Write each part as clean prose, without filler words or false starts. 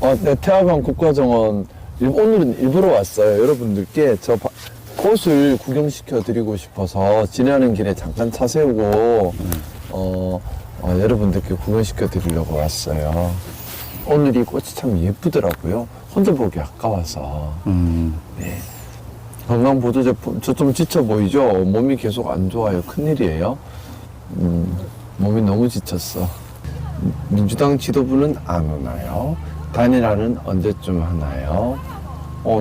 네, 태화강 국가정원 오늘은 일부러 왔어요. 여러분들께 꽃을 구경시켜 드리고 싶어서 지나는 길에 잠깐 차 세우고 여러분들께 구경시켜 드리려고 왔어요. 오늘 이 꽃이 참 예쁘더라고요. 혼자 보기 아까워서. 네. 건강보조제품, 저 좀 지쳐 보이죠? 몸이 계속 안 좋아요. 큰일이에요. 몸이 너무 지쳤어. 민주당 지도부는 안 오나요? 단일화는 언제쯤 하나요?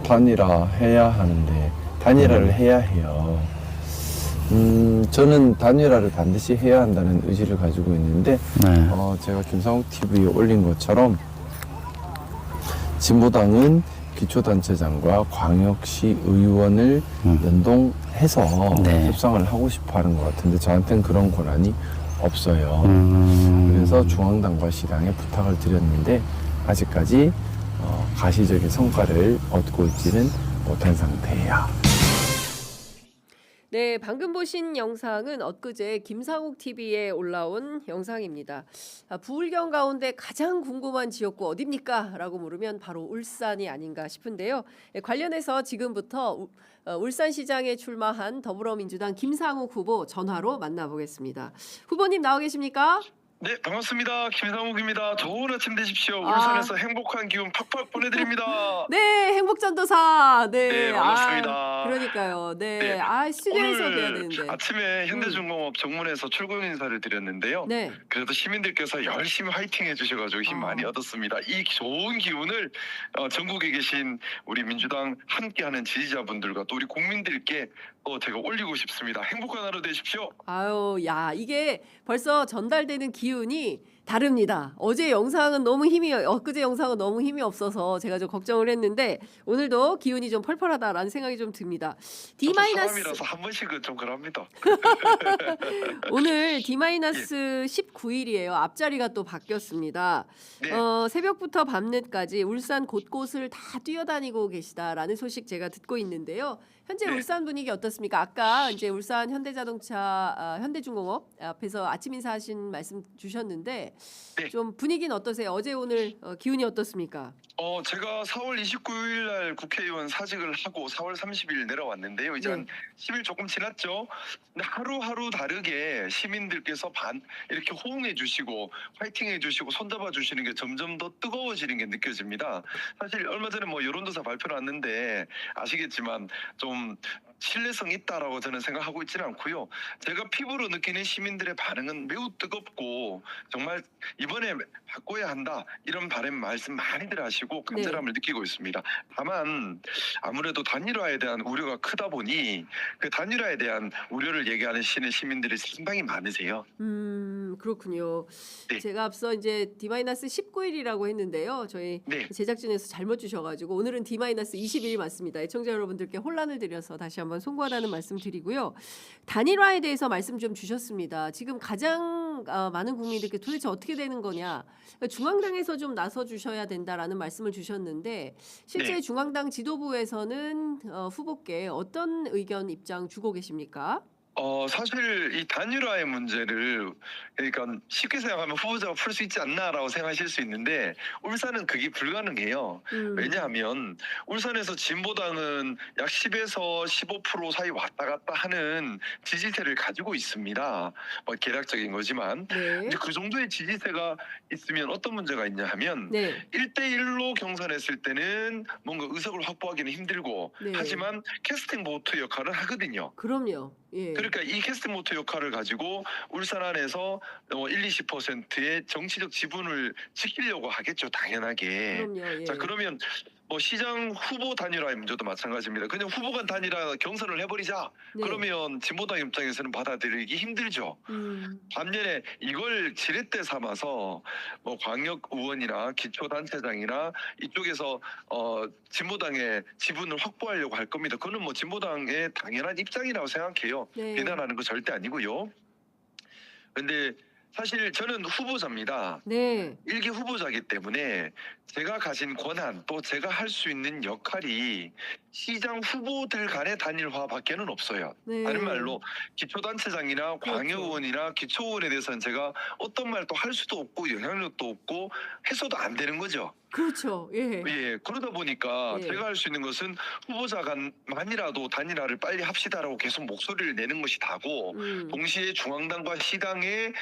단일화 해야 하는데, 단일화를 해야 해요. 저는 단일화를 반드시 해야 한다는 의지를 가지고 있는데, 네. 제가 김상욱 TV에 올린 것처럼, 진보당은 기초단체장과 광역시 의원을 연동해서 네. 협상을 하고 싶어 하는 것 같은데, 저한테는 그런 권한이 없어요. 그래서 중앙당과 시당에 부탁을 드렸는데 아직까지 가시적인 성과를 얻고 있지는 못한 상태예요. 네, 방금 보신 영상은 엊그제 김상욱 TV에 올라온 영상입니다. 부울경 가운데 가장 궁금한 지역구 어디입니까? 라고 물으면 바로 울산이 아닌가 싶은데요. 관련해서 지금부터 울산시장에 출마한 더불어민주당 김상욱 후보 전화로 만나보겠습니다. 후보님 나와 계십니까? 네, 반갑습니다. 김상욱입니다. 좋은 아침 되십시오. 울산에서 행복한 기운 팍팍 보내드립니다. 네, 행복전도사. 네, 네, 반갑습니다. 그러니까요. 네, 네. 스튜디오에서 뵈야 오늘 되는데. 아침에 현대중공업 정문에서 출근 인사를 드렸는데요. 네. 그래도 시민들께서 열심히 화이팅 해주셔가지고 힘 많이 얻었습니다. 이 좋은 기운을 전국에 계신 우리 민주당 함께하는 지지자분들과 또 우리 국민들께 제가 올리고 싶습니다. 행복한 하루 되십시오. 아유, 야, 이게 벌써 전달되는 기운이 다릅니다. 어제 영상은 엊그제 영상은 너무 힘이 없어서 제가 좀 걱정을 했는데 오늘도 기운이 좀 펄펄하다라는 생각이 좀 듭니다. 저도 D- 사람이라서 한 번씩은 좀 그럽니다. 오늘 D-19일이에요. 앞자리가 또 바뀌었습니다. 네. 새벽부터 밤늦까지 울산 곳곳을 다 뛰어다니고 계시다라는 소식 제가 듣고 있는데요. 현재 네. 울산 분위기 어떻습니까? 아까 이제 울산 현대자동차, 현대중공업 앞에서 아침 인사하신 말씀 주셨는데 네. 좀 분위기는 어떠세요? 어제 오늘 기운이 어떻습니까? 제가 4월 29일 날 국회의원 사직을 하고 4월 30일 내려왔는데요. 이제 네. 한 10일 조금 지났죠. 근데 하루하루 다르게 시민들께서 이렇게 호응해 주시고 화이팅 해 주시고 손잡아 주시는 게 점점 더 뜨거워지는 게 느껴집니다. 사실 얼마 전에 여론조사 발표 났는데 아시겠지만 좀 신뢰성 있다라고 저는 생각하고 있지는 않고요. 제가 피부로 느끼는 시민들의 반응은 매우 뜨겁고 정말 이번에 바꿔야 한다 이런 말씀 많이들 하시고 간절함을 느끼고 있습니다. 다만 아무래도 단일화에 대한 우려가 크다 보니 그 단일화에 대한 우려를 얘기하시는 시민들이 상당히 많으세요. 그렇군요. 네. 제가 앞서 이제 D-19일이라고 했는데요. 저희 네. 제작진에서 잘못 주셔가지고 오늘은 D-21일 맞습니다. 애청자 여러분들께 혼란을 드려서 다시 한번 송구하다는 말씀 드리고요. 단일화에 대해서 말씀 좀 주셨습니다. 지금 가장 많은 국민들께 도대체 어떻게 되는 거냐. 그러니까 중앙당에서 좀 나서 주셔야 된다라는 말씀을 주셨는데 실제 네. 중앙당 지도부에서는 후보께 어떤 의견 입장 주고 계십니까? 사실 이 단일화의 문제를 그러니까 쉽게 생각하면 후보자가 풀 수 있지 않나라고 생각하실 수 있는데 울산은 그게 불가능해요. 왜냐하면 울산에서 진보당은 약 10에서 15% 사이 왔다 갔다 하는 지지세를 가지고 있습니다. 계략적인 거지만 네. 이제 그 정도의 지지세가 있으면 어떤 문제가 있냐 하면 네. 1대1로 경선했을 때는 뭔가 의석을 확보하기는 힘들고 네. 하지만 캐스팅 보트 역할을 하거든요. 그럼요. 예. 그러니까 이 캐스팅 보트 역할을 가지고 울산 안에서 20%의 정치적 지분을 지키려고 하겠죠, 당연하게. 그럼요. 예. 자, 그러면 시장 후보 단일화의 문제도 마찬가지입니다. 그냥 후보 간 단일화 경선을 해버리자. 네. 그러면 진보당 입장에서는 받아들이기 힘들죠. 반면에 이걸 지렛대 삼아서 광역 의원이나 기초단체장이나 이쪽에서 진보당의 지분을 확보하려고 할 겁니다. 그거는 진보당의 당연한 입장이라고 생각해요. 네. 비난하는 거 절대 아니고요. 근데 사실 저는 후보자입니다. 네. 1기 후보자이기 때문에 제가 가진 권한 또 제가 할 수 있는 역할이 시장 후보들 간의 단일화밖에는 없어요. 네. 다른 말로 기초단체장이나 그렇죠. 광역의원이나 기초의원에 대해서는 제가 어떤 말도 할 수도 없고 영향력도 없고 해서도 안 되는 거죠. 그렇죠. 예. 예, 그러다 보니까 예. 제가 할 수 있는 것은 후보자 간만이라도 단일화를 빨리 합시다라고 계속 목소리를 내는 것이 다고, 동시에 중앙당과 시당의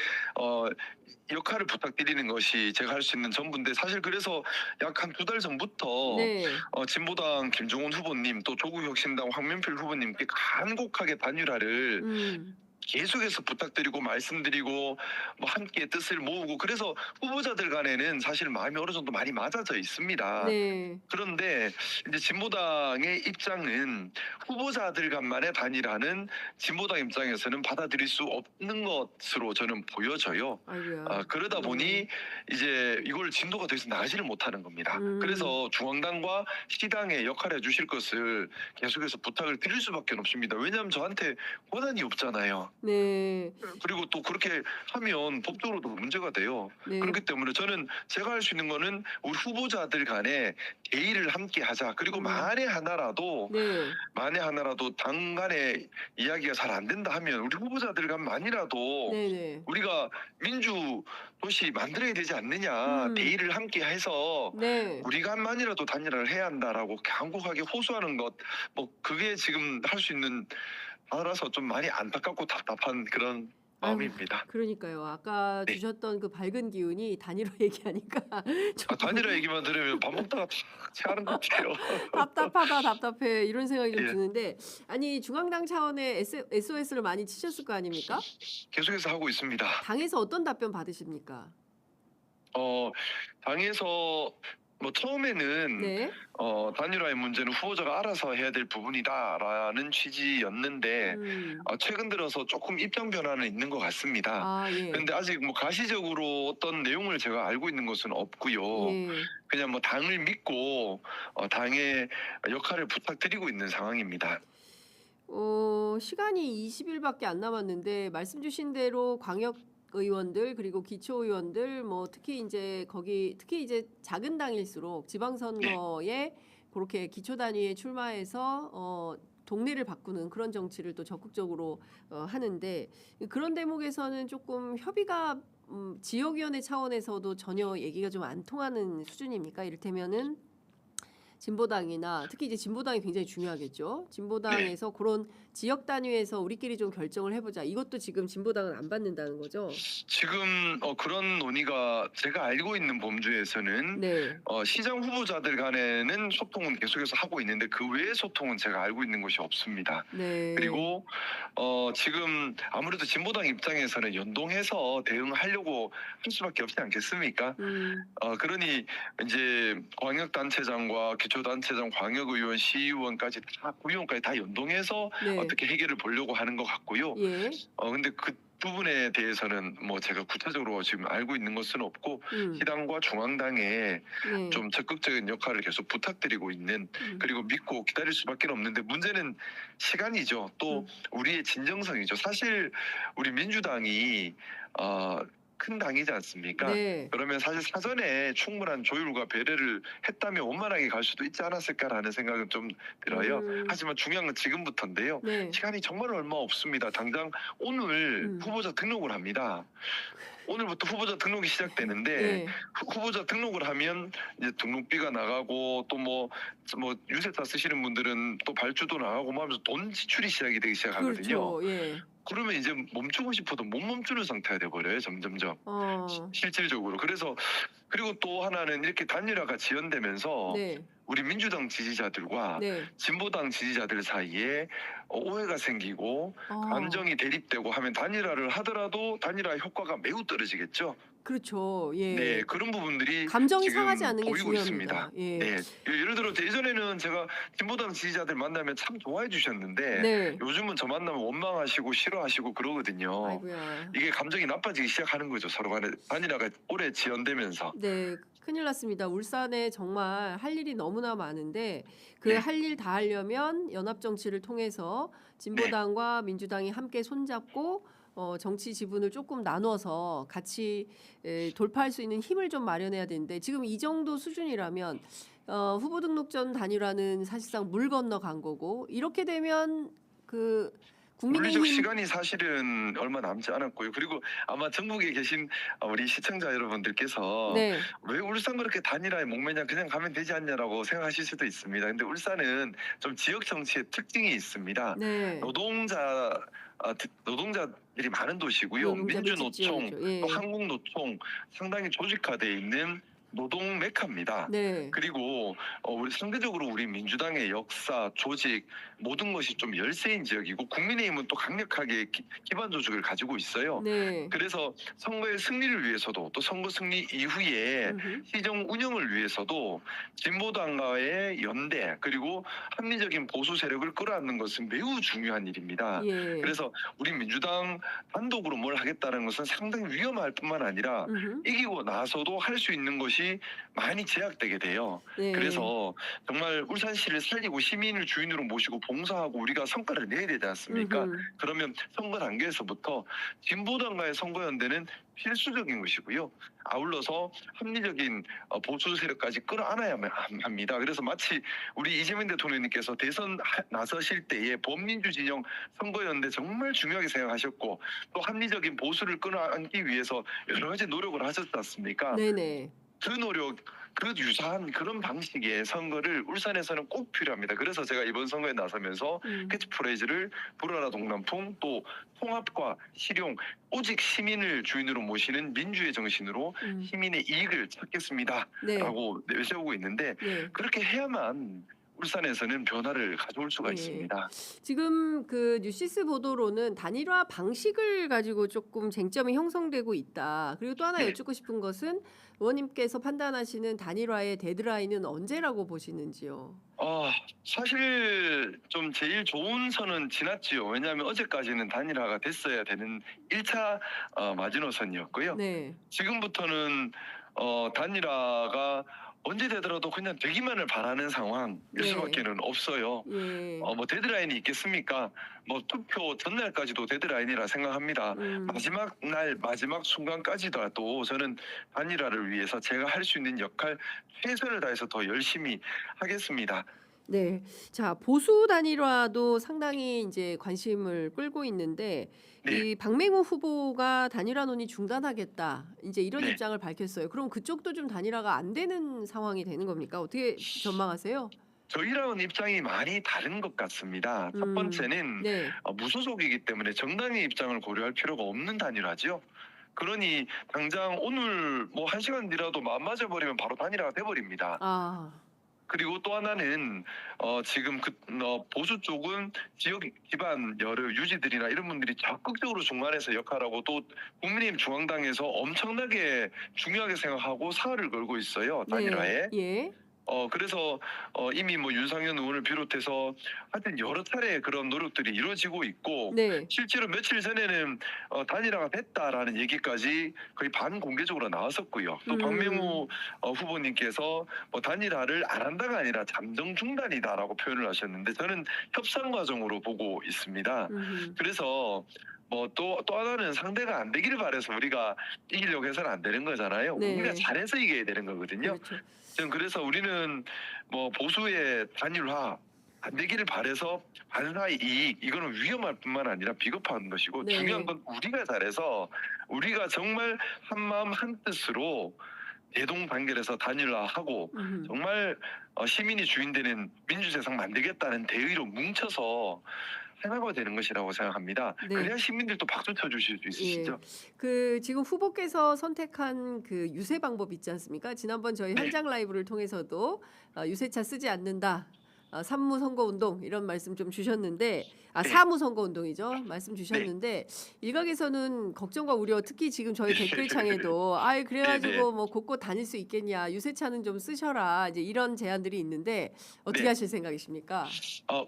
역할을 부탁드리는 것이 제가 할 수 있는 전부인데, 사실 그래서 약 한 2달 전부터 네. 진보당 김종훈 후보님 또 조국혁신당 황면필 후보님께 간곡하게 단일화를 계속해서 부탁드리고 말씀드리고 뭐 함께 뜻을 모으고, 그래서 후보자들 간에는 사실 마음이 어느 정도 많이 맞아져 있습니다. 네. 그런데 이제 진보당의 입장은 후보자들 간만의 단일화는 진보당 입장에서는 받아들일 수 없는 것으로 저는 보여져요. 아이고야. 그러다 보니 이제 이걸 진도가 더 이상 나가지를 못하는 겁니다. 그래서 중앙당과 시당의 역할을 해주실 것을 계속해서 부탁을 드릴 수밖에 없습니다. 왜냐하면 저한테 권한이 없잖아요. 네. 그리고 또 그렇게 하면 법적으로도 문제가 돼요. 네. 그렇기 때문에 저는 제가 할 수 있는 거는 우리 후보자들 간에 대의를 함께 하자. 그리고 만에 하나라도 당 간에 이야기가 잘 안 된다 하면 우리 후보자들 간만이라도 네네. 우리가 민주 도시 만들어야 되지 않느냐. 대의를 함께 해서 네. 우리 간만이라도 단일화를 해야 한다라고 간곡하게 호소하는 것, 뭐 그게 지금 할 수 있는 따라서 좀 많이 안타깝고 답답한 그런 마음입니다. 그러니까요. 아까 네. 주셨던 그 밝은 기운이 단일화 얘기하니까 조금 단일화 얘기만 들으면 밥 먹다가 탁 체하는 것 같아요. 답답하다, 답답해 이런 생각이 좀 예. 드는데, 아니 중앙당 차원의 SOS를 많이 치셨을 거 아닙니까? 계속해서 하고 있습니다. 당에서 어떤 답변 받으십니까? 당에서 뭐 처음에는 네. 단일화의 문제는 후보자가 알아서 해야 될 부분이다라는 취지였는데 최근 들어서 조금 입장 변화는 있는 것 같습니다. 아, 예. 그런데 아직 뭐 가시적으로 어떤 내용을 제가 알고 있는 것은 없고요. 예. 그냥 뭐 당을 믿고 당의 역할을 부탁드리고 있는 상황입니다. 시간이 20일밖에 안 남았는데 말씀 주신 대로 광역 의원들 그리고 기초의원들 뭐 특히 이제 작은 당일수록 지방선거에 그렇게 기초 단위에 출마해서 동네를 바꾸는 그런 정치를 또 적극적으로 하는데, 그런 대목에서는 조금 협의가 지역위원회 차원에서도 전혀 얘기가 좀 안 통하는 수준입니까? 이를테면은 진보당이나 특히 이제 진보당이 굉장히 중요하겠죠. 진보당에서 그런 지역 단위에서 우리끼리 좀 결정을 해보자. 이것도 지금 진보당은 안 받는다는 거죠. 지금 그런 논의가 제가 알고 있는 범주에서는 네. 시장 후보자들 간에는 소통은 계속해서 하고 있는데 그 외의 소통은 제가 알고 있는 것이 없습니다. 네. 그리고 지금 아무래도 진보당 입장에서는 연동해서 대응하려고 할 수밖에 없지 않겠습니까? 그러니 이제 광역단체장과 기초단체장, 광역의원, 시의원까지 다 구의원까지 다 연동해서 네. 어떻게 해결을 보려고 하는 것 같고요. 예. 근데 그 부분에 대해서는 뭐 제가 구체적으로 지금 알고 있는 것은 없고 시당과 중앙당에 네. 좀 적극적인 역할을 계속 부탁드리고 있는, 그리고 믿고 기다릴 수밖에 없는데 문제는 시간이죠. 또 우리의 진정성이죠. 사실 우리 민주당이 큰 당이지 않습니까? 네. 그러면 사실 사전에 충분한 조율과 배려를 했다면 원만하게 갈 수도 있지 않았을까라는 생각은 좀 들어요. 하지만 중요한 건 지금부터인데요. 네. 시간이 정말 얼마 없습니다. 당장 오늘 후보자 등록을 합니다. 오늘부터 후보자 등록이 시작되는데 네. 후보자 등록을 하면 이제 등록비가 나가고 또 뭐 유세차 쓰시는 분들은 또 발주도 나가고 뭐 하면서 돈 지출이 시작이 되기 시작하거든요. 그렇죠. 예. 그러면 이제 멈추고 싶어도 못 멈추는 상태가 돼버려요. 점점점. 실질적으로. 그리고 또 하나는 이렇게 단일화가 지연되면서 네. 우리 민주당 지지자들과 네. 진보당 지지자들 사이에 오해가 생기고 감정이 대립되고 하면 단일화를 하더라도 단일화 효과가 매우 떨어지겠죠. 그렇죠. 예. 네, 그런 부분들이 감정이 지금 상하지 않는 게 보이고 중요합니다. 있습니다. 예. 네, 예를 들어 예전에는 제가 진보당 지지자들 만나면 참 좋아해 주셨는데 네. 요즘은 저 만나면 원망하시고 싫어하시고 그러거든요. 아이고야. 이게 감정이 나빠지기 시작하는 거죠. 서로 간에 단일화가 오래 지연되면서. 네, 큰일 났습니다. 울산에 정말 할 일이 너무나 많은데 그 네. 할 일 다 하려면 연합 정치를 통해서 진보당과 민주당이 함께 손잡고 정치 지분을 조금 나눠서 같이 돌파할 수 있는 힘을 좀 마련해야 되는데, 지금 이 정도 수준이라면 후보 등록전 단일화는 사실상 물 건너간 거고 이렇게 되면 그 물리적 국민의힘 시간이 사실은 얼마 남지 않았고요. 그리고 아마 전국에 계신 우리 시청자 여러분들께서 네, 왜 울산 그렇게 단일화에 목매냐 그냥 가면 되지 않냐라고 생각하실 수도 있습니다. 근데 울산은 좀 지역 정치의 특징이 있습니다. 네. 노동자들이 많은 도시고요. 노동자 밀집 민주노총, 지역이죠. 예. 또 한국노총 상당히 조직화되어 있는 노동 메카입니다. 네. 그리고 우리 상대적으로 우리 민주당의 역사, 조직 모든 것이 좀 열세인 지역이고 국민의힘은 또 강력하게 기반 조직을 가지고 있어요. 네. 그래서 선거의 승리를 위해서도 또 선거 승리 이후에 음흠. 시정 운영을 위해서도 진보당과의 연대 그리고 합리적인 보수 세력을 끌어안는 것은 매우 중요한 일입니다. 예. 그래서 우리 민주당 단독으로 뭘 하겠다는 것은 상당히 위험할 뿐만 아니라 음흠. 이기고 나서도 할 수 있는 것이 많이 제약되게 돼요. 네. 그래서 정말 울산시를 살리고 시민을 주인으로 모시고 봉사하고 우리가 성과를 내야 되지 않습니까? 음흠. 그러면 선거 단계에서부터 진보당과의 선거연대는 필수적인 것이고요. 아울러서 합리적인 보수 세력까지 끌어안아야만 합니다. 그래서 마치 우리 이재명 대통령님께서 대선 나서실 때에 범민주 진영 선거연대 정말 중요하게 생각하셨고 또 합리적인 보수를 끌어안기 위해서 여러 가지 노력을 하셨지 않습니까? 네네. 그 노력, 그 유사한 그런 방식의 선거를 울산에서는 꼭 필요합니다. 그래서 제가 이번 선거에 나서면서 캐치프레이즈를 불어라 동남풍 또 통합과 실용 오직 시민을 주인으로 모시는 민주의 정신으로 시민의 이익을 찾겠습니다. 네. 라고 내세우고 있는데 네. 그렇게 해야만 울산에서는 변화를 가져올 수가 예. 있습니다. 지금 그 뉴시스 보도로는 단일화 방식을 가지고 조금 쟁점이 형성되고 있다. 그리고 또 하나 네. 여쭙고 싶은 것은 의원님께서 판단하시는 단일화의 데드라인은 언제라고 보시는지요? 사실 좀 제일 좋은 선은 지났지요. 왜냐하면 어제까지는 단일화가 됐어야 되는 1차 마지노선이었고요. 네. 지금부터는 단일화가 언제 되더라도 그냥 되기만을 바라는 상황일 네. 수밖에는 없어요. 예. 뭐 데드라인이 있겠습니까? 뭐 투표 전날까지도 데드라인이라 생각합니다. 마지막 날 마지막 순간까지도 저는 단일화를 위해서 제가 할 수 있는 역할 최선을 다해서 더 열심히 하겠습니다. 네. 자, 보수 단일화도 상당히 이제 관심을 끌고 있는데 네. 이 박맹우 후보가 단일화 논의 중단하겠다. 이제 이런 네. 입장을 밝혔어요. 그럼 그쪽도 좀 단일화가 안 되는 상황이 되는 겁니까? 어떻게 전망하세요? 저희랑은 입장이 많이 다른 것 같습니다. 첫 번째는 네. 무소속이기 때문에 정당의 입장을 고려할 필요가 없는 단일화죠. 그러니 당장 오늘 뭐 1시간 뒤라도 마음 맞아버리면 바로 단일화가 돼버립니다. 아. 그리고 또 하나는 지금 보수 쪽은 지역 기반 여러 유지들이나 이런 분들이 적극적으로 중간에서 역할하고 또 국민의힘 중앙당에서 엄청나게 중요하게 생각하고 사활을 걸고 있어요. 단일화에. 네. 예. 그래서 이미 뭐 윤상현 의원을 비롯해서 하여튼 여러 차례 그런 노력들이 이루어지고 있고 네. 실제로 며칠 전에는 단일화가 됐다라는 얘기까지 거의 반공개적으로 나왔었고요. 또 박맹우 후보님께서 뭐 단일화를 안 한다가 아니라 잠정 중단이다라고 표현을 하셨는데 저는 협상 과정으로 보고 있습니다. 그래서 뭐 또 하나는 상대가 안 되기를 바라서 우리가 이기려고 해서는 안 되는 거잖아요. 네. 우리가 잘해서 이겨야 되는 거거든요. 그렇죠. 그래서 우리는 뭐 보수의 단일화 안 되기를 바라서 반사의 이익 이거는 위험할 뿐만 아니라 비겁한 것이고 네. 중요한 건 우리가 잘해서 우리가 정말 한 마음 한 뜻으로 대동단결해서 단일화하고 정말 시민이 주인되는 민주세상 만들겠다는 대의로 뭉쳐서 하나가 되는 것이라고 생각합니다. 네. 그래야 시민들도 박수 쳐주실 수 있으시죠. 그 지금 후보께서 선택한 그 유세 방법 있지 않습니까? 지난번 저희 현장 라이브를 통해서도 유세차 쓰지 않는다. 산무 선거 운동 이런 말씀 좀 주셨는데 네. 사무 선거 운동이죠. 말씀 주셨는데 일각에서는 걱정과 우려 특히 지금 저희 댓글창에도 그래가지고 네, 네. 뭐 곳곳 다닐 수 있겠냐 유세차는 좀 쓰셔라 이제 이런 제안들이 있는데 어떻게 네. 하실 생각이십니까?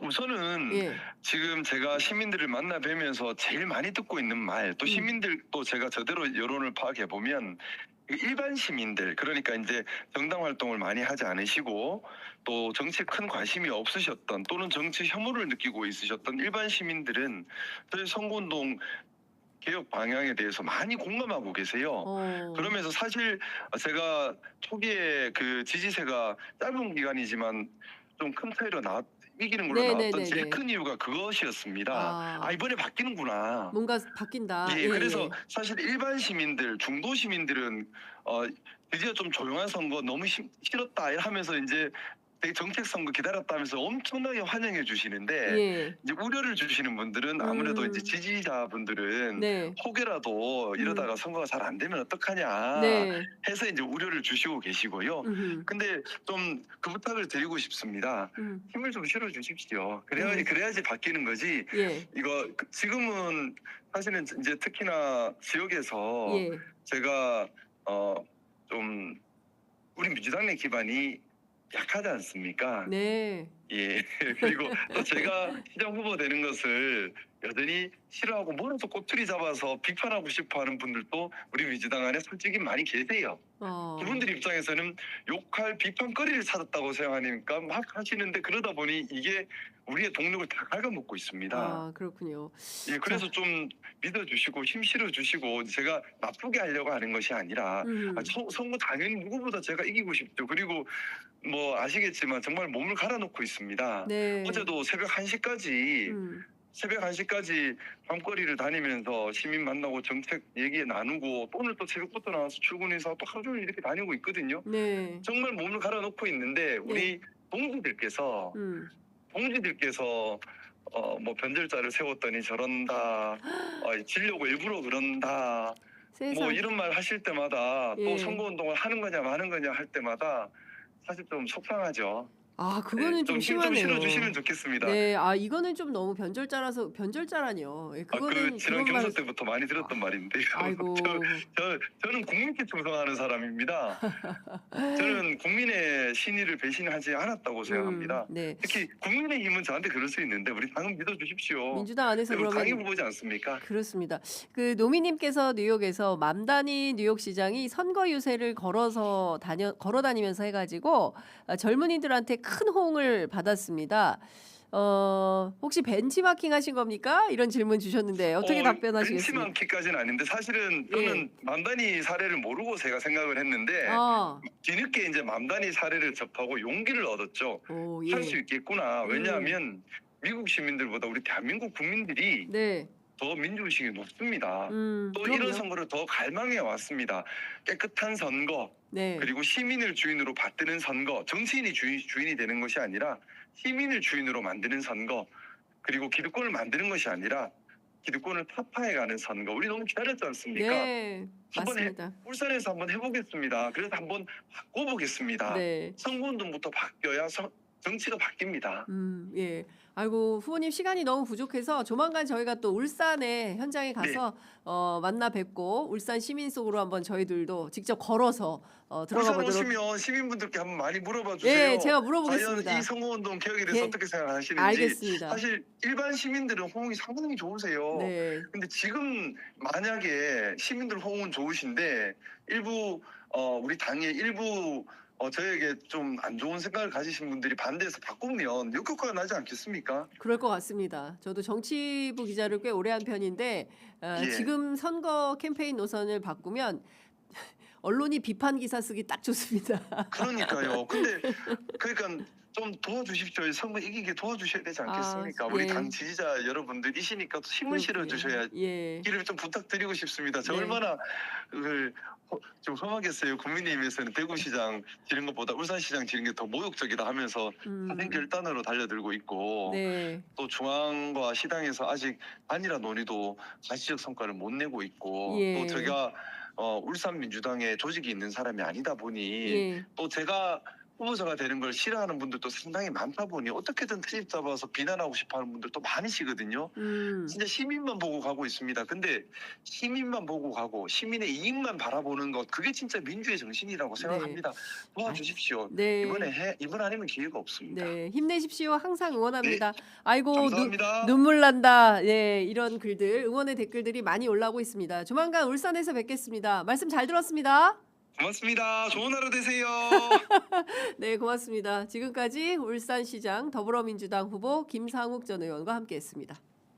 우선은 예. 지금 제가 시민들을 만나 뵈면서 제일 많이 듣고 있는 말, 또 시민들도 제가 저대로 여론을 파악해 보면 일반 시민들, 그러니까 이제 정당 활동을 많이 하지 않으시고 또 정치에 큰 관심이 없으셨던 또는 정치 혐오를 느끼고 있으셨던 일반 시민들은 저희 선거운동 개혁 방향에 대해서 많이 공감하고 계세요. 그러면서 사실 제가 초기에 그 지지세가 짧은 기간이지만 좀 큰 차이로 이기는 걸로 나왔던 제일 네네네네. 큰 이유가 그것이었습니다. 아, 이번에 바뀌는구나. 뭔가 바뀐다. 예, 그래서 예. 사실 일반 시민들, 중도 시민들은 드디어 좀 조용한 선거 너무 싫었다 하면서 이제 되게 정책 선거 기다렸다면서 엄청나게 환영해 주시는데 예. 이제 우려를 주시는 분들은 아무래도 이제 음. 지지자분들은 네. 혹여라도 이러다가 선거가 잘 안 되면 어떡하냐 네. 해서 이제 우려를 주시고 계시고요. 음흠. 근데 좀 그 부탁을 드리고 싶습니다. 힘을 좀 실어 주십시오. 그래야지 바뀌는 거지. 예. 이거 지금은 사실은 이제 특히나 지역에서 예. 제가 좀 우리 민주당 내 기반이 약하지 않습니까? 네. 예. 그리고 또 제가 시장 후보 되는 것을 여전히 싫어하고 뭐라도 꼬투리 잡아서 비판하고 싶어하는 분들도 우리 민주당 안에 솔직히 많이 계세요. 그분들 입장에서는 욕할 비판거리를 찾았다고 생각하니까 막 하시는데 그러다 보니 이게 우리의 동력을 다 갉아먹고 있습니다. 아, 그렇군요. 예, 그래서 좀 믿어주시고 힘 실어주시고 제가 나쁘게 하려고 하는 것이 아니라 선거 당연히 누구보다 제가 이기고 싶죠. 그리고 뭐 아시겠지만 정말 몸을 갈아놓고 있습니다. 네. 어제도 새벽 1시까지 밤거리를 다니면서 시민 만나고 정책 얘기 나누고 오늘 또 새벽부터 나와서 출근해서 또 하루 종일 이렇게 다니고 있거든요. 네. 정말 몸을 갈아놓고 있는데 우리 동지들께서 뭐 변절자를 세웠더니 저런다, 지려고 일부러 그런다, 뭐 세상. 이런 말 하실 때마다 예. 또 선거운동을 하는 거냐 마는 거냐 할 때마다 사실 좀 속상하죠. 아, 그거는 좀 힘 좀 심하네요. 실어주시면 좋겠습니다. 네, 이거는 좀 너무 변절자라뇨. 예, 그거는 지난 그것만. 경선 때부터 많이 들었던 말인데요. 아이고. 저는 국민께 충성하는 사람입니다. 저는 국민의 신의를 배신하지 않았다고 생각합니다. 네. 특히 국민의힘은 저한테 그럴 수 있는데 우리 당은 믿어주십시오. 민주당 안에서 우리 당이 그러면 후보지 않습니까? 그렇습니다. 그 노미님께서 뉴욕에서 맘다니 뉴욕시장이 선거 유세를 걸어 다니면서 해가지고 젊은이들한테 큰 호응을 받았습니다. 혹시 벤치마킹 하신 겁니까? 이런 질문 주셨는데 어떻게 답변하시겠습니까? 벤치마킹까지는 아닌데 사실은 저는 맘다니 사례를 모르고 제가 생각을 했는데 뒤늦게 이제 맘다니 사례를 접하고 용기를 얻었죠. 오, 예. 할 수 있겠구나. 왜냐하면 미국 시민들보다 우리 대한민국 국민들이 네. 더 민주의식이 높습니다. 또 그럼요. 이런 선거를 더 갈망해 왔습니다. 깨끗한 선거, 네. 그리고 시민을 주인으로 받드는 선거, 정치인이 주인이 되는 것이 아니라 시민을 주인으로 만드는 선거, 그리고 기득권을 만드는 것이 아니라 기득권을 타파해가는 선거. 우리 너무 기다렸지 않습니까? 네, 맞습니다. 울산에서 한번 해보겠습니다. 그래서 한번 바꿔보겠습니다. 네. 선거운동부터 바뀌어야 정치가 바뀝니다. 예. 아이고, 후보님 시간이 너무 부족해서 조만간 저희가 또 울산에 현장에 가서 만나 뵙고 울산 시민 속으로 한번 저희들도 직접 걸어서 들어가 울산 보도록. 오시면 시민분들께 한번 많이 물어봐 주세요. 예, 제가 물어보겠습니다. 과연 이 선거운동 개혁에 대해서 예. 어떻게 생각하시는지. 알겠습니다. 사실 일반 시민들은 호응이 상당히 좋으세요. 네. 근데 지금 만약에 시민들 호응은 좋으신데 일부 우리 당의 일부 저에게 좀 안 좋은 생각을 가지신 분들이 반대해서 바꾸면 역효과가 나지 않겠습니까? 그럴 것 같습니다. 저도 정치부 기자를 꽤 오래 한 편인데 예. 지금 선거 캠페인 노선을 바꾸면 언론이 비판 기사 쓰기 딱 좋습니다. 그러니까요. 근데 그러니까 좀 도와주십시오. 선거 이기게 도와주셔야 되지 않겠습니까? 우리 예. 당 지지자 여러분들이시니까 또 힘을 실어주셔야 예. 이를 좀 부탁드리고 싶습니다. 저 네. 얼마나 좀 험하겠어요. 국민의힘에서는 대구시장 지는 것보다 울산시장 지는 게 더 모욕적이다 하면서 사생 결단으로 달려들고 있고 네. 또 중앙과 시당에서 아직 단일화 논의도 가시적 성과를 못 내고 있고 예. 또 제가 울산 민주당에 조직이 있는 사람이 아니다 보니 예. 또 제가 후보자가 되는 걸 싫어하는 분들도 상당히 많다 보니 어떻게든 트집 잡아서 비난하고 싶어하는 분들도 많으시거든요. 진짜 시민만 보고 가고 있습니다. 근데 시민만 보고 가고 시민의 이익만 바라보는 것 그게 진짜 민주의 정신이라고 생각합니다. 도와주십시오. 네. 이번 아니면 기회가 없습니다. 네, 힘내십시오. 항상 응원합니다. 아이고, 감사합니다. 눈물 난다. 네, 이런 글들, 응원의 댓글들이 많이 올라오고 있습니다. 조만간 울산에서 뵙겠습니다. 말씀 잘 들었습니다. 고맙습니다. 좋은 하루 되세요. 네, 고맙습니다. 지금까지 울산시장 더불어민주당 후보 김상욱 전 의원과 함께했습니다.